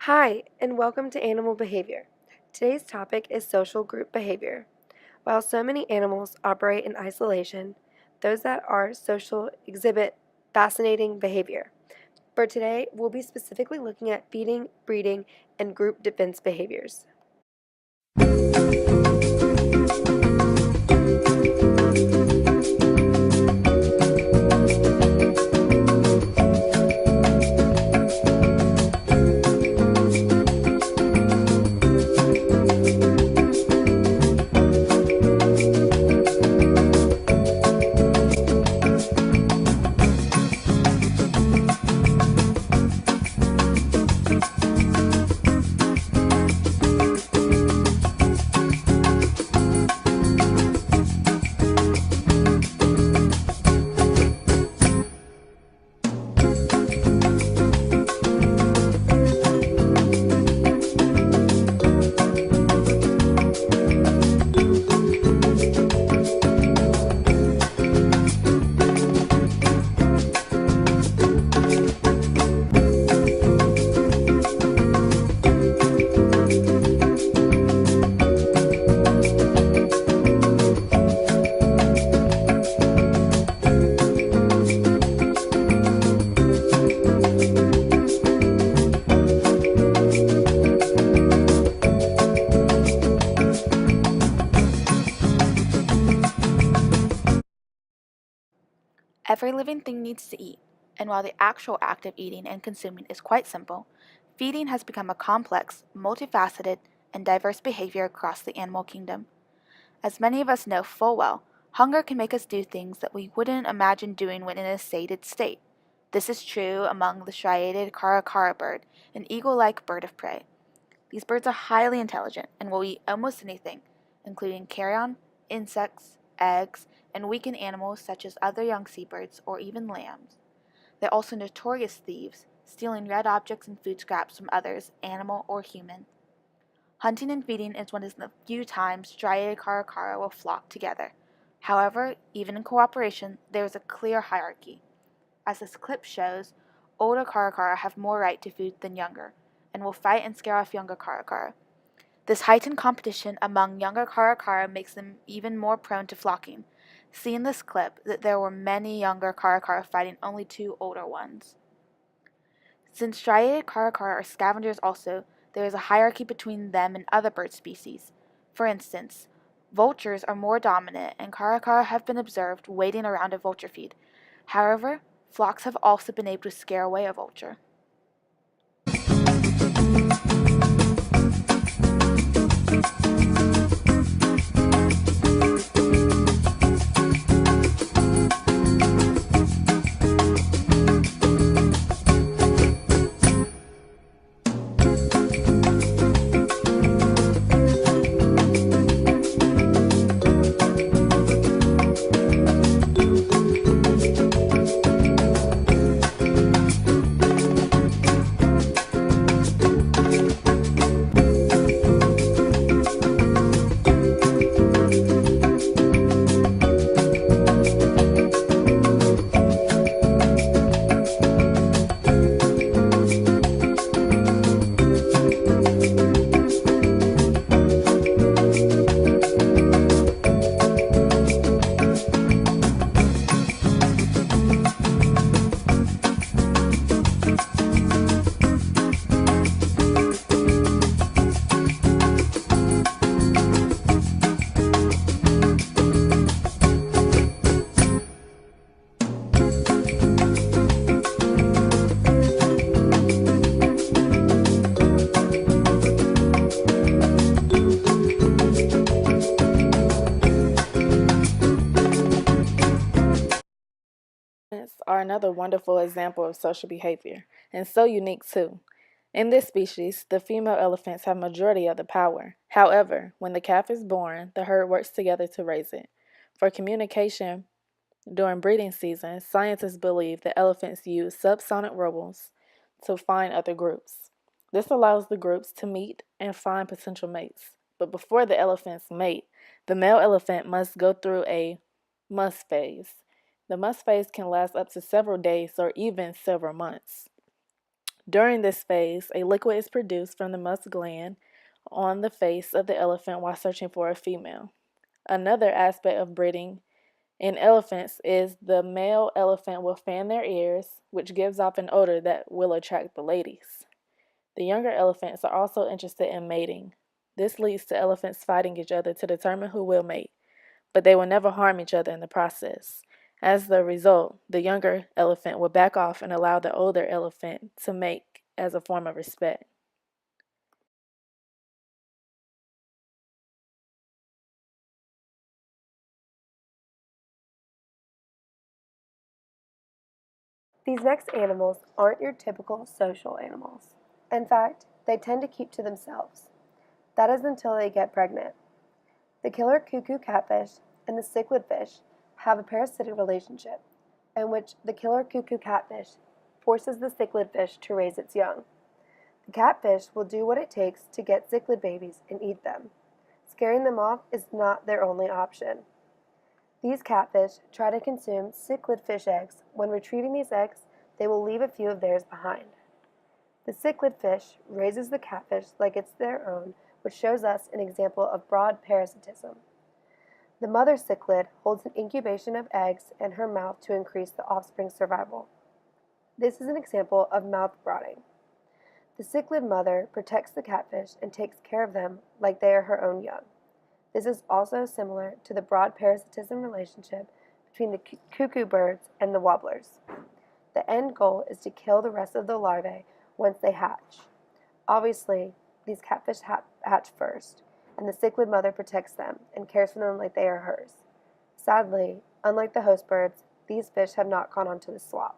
Hi, and welcome to Animal Behavior. Today's topic is social group behavior. While so many animals operate in isolation, those that are social exhibit fascinating behavior. For today, we'll be specifically looking at feeding, breeding, and group defense behaviors. Every living thing needs to eat, and while the actual act of eating and consuming is quite simple, feeding has become a complex, multifaceted, and diverse behavior across the animal kingdom. As many of us know full well, hunger can make us do things that we wouldn't imagine doing when in a sated state. This is true among the striated caracara bird, an eagle-like bird of prey. These birds are highly intelligent and will eat almost anything, including carrion, insects, eggs, and weakened animals such as other young seabirds or even lambs. They're also notorious thieves, stealing red objects and food scraps from others, animal or human. Hunting and feeding is one of the few times striated caracara will flock together. However, even in cooperation, there is a clear hierarchy. As this clip shows, older caracara have more right to food than younger, and will fight and scare off younger caracara. This heightened competition among younger caracara makes them even more prone to flocking. See in this clip that there were many younger caracara fighting only two older ones. Since striated caracara are scavengers also, there is a hierarchy between them and other bird species. For instance, vultures are more dominant and caracara have been observed waiting around a vulture feed. However, flocks have also been able to scare away a vulture. Are another wonderful example of social behavior, and so unique too. In this species, the female elephants have majority of the power. However, when the calf is born, the herd works together to raise it. For communication during breeding season, scientists believe that elephants use subsonic warbles to find other groups. This allows the groups to meet and find potential mates. But before the elephants mate, the male elephant must go through a musk phase. The musk phase can last up to several days or even several months. During this phase, a liquid is produced from the musk gland on the face of the elephant while searching for a female. Another aspect of breeding in elephants is the male elephant will fan their ears, which gives off an odor that will attract the ladies. The younger elephants are also interested in mating. This leads to elephants fighting each other to determine who will mate, but they will never harm each other in the process. As the result, the younger elephant will back off and allow the older elephant to mate as a form of respect. These next animals aren't your typical social animals. In fact, they tend to keep to themselves. That is until they get pregnant. The killer cuckoo catfish and the cichlid fish have a parasitic relationship in which the killer cuckoo catfish forces the cichlid fish to raise its young. The catfish will do what it takes to get cichlid babies and eat them. Scaring them off is not their only option. These catfish try to consume cichlid fish eggs. When retrieving these eggs, they will leave a few of theirs behind. The cichlid fish raises the catfish like it's their own, which shows us an example of broad parasitism. The mother cichlid holds an incubation of eggs in her mouth to increase the offspring's survival. This is an example of mouth brooding. The cichlid mother protects the catfish and takes care of them like they are her own young. This is also similar to the broad parasitism relationship between the cuckoo birds and the warblers. The end goal is to kill the rest of the larvae once they hatch. Obviously, these catfish hatch first, and the cichlid mother protects them and cares for them like they are hers. Sadly, unlike the host birds, these fish have not gone onto the swap.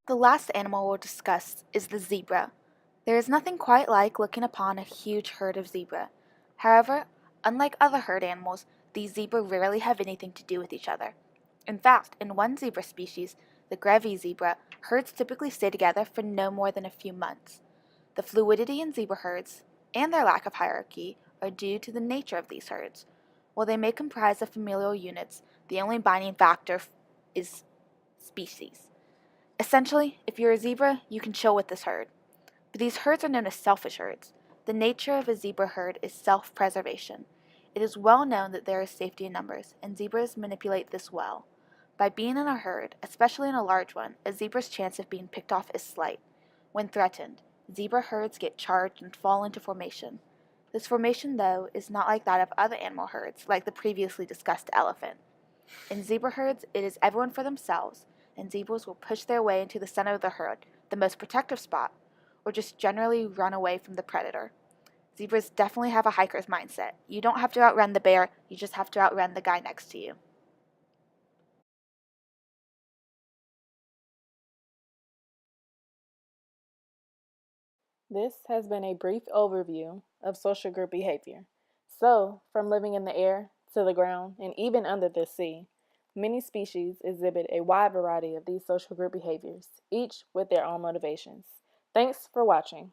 The last animal we'll discuss is the zebra. There is nothing quite like looking upon a huge herd of zebra. However, unlike other herd animals, these zebra rarely have anything to do with each other. In fact, in one zebra species, the Grevy zebra, herds typically stay together for no more than a few months. The fluidity in zebra herds and their lack of hierarchy are due to the nature of these herds. While they may comprise of familial units, the only binding factor is species. Essentially, if you're a zebra, you can chill with this herd. But these herds are known as selfish herds. The nature of a zebra herd is self-preservation. It is well known that there is safety in numbers, and zebras manipulate this well. By being in a herd, especially in a large one, a zebra's chance of being picked off is slight. When threatened, zebra herds get charged and fall into formation. This formation, though, is not like that of other animal herds, like the previously discussed elephant. In zebra herds, it is everyone for themselves, and zebras will push their way into the center of the herd, the most protective spot, or just generally run away from the predator. Zebras definitely have a hiker's mindset. You don't have to outrun the bear, you just have to outrun the guy next to you. This has been a brief overview of social group behavior. So, from living in the air to the ground and even under the sea, Many species exhibit a wide variety of these social group behaviors, each with their own motivations. Thanks for watching.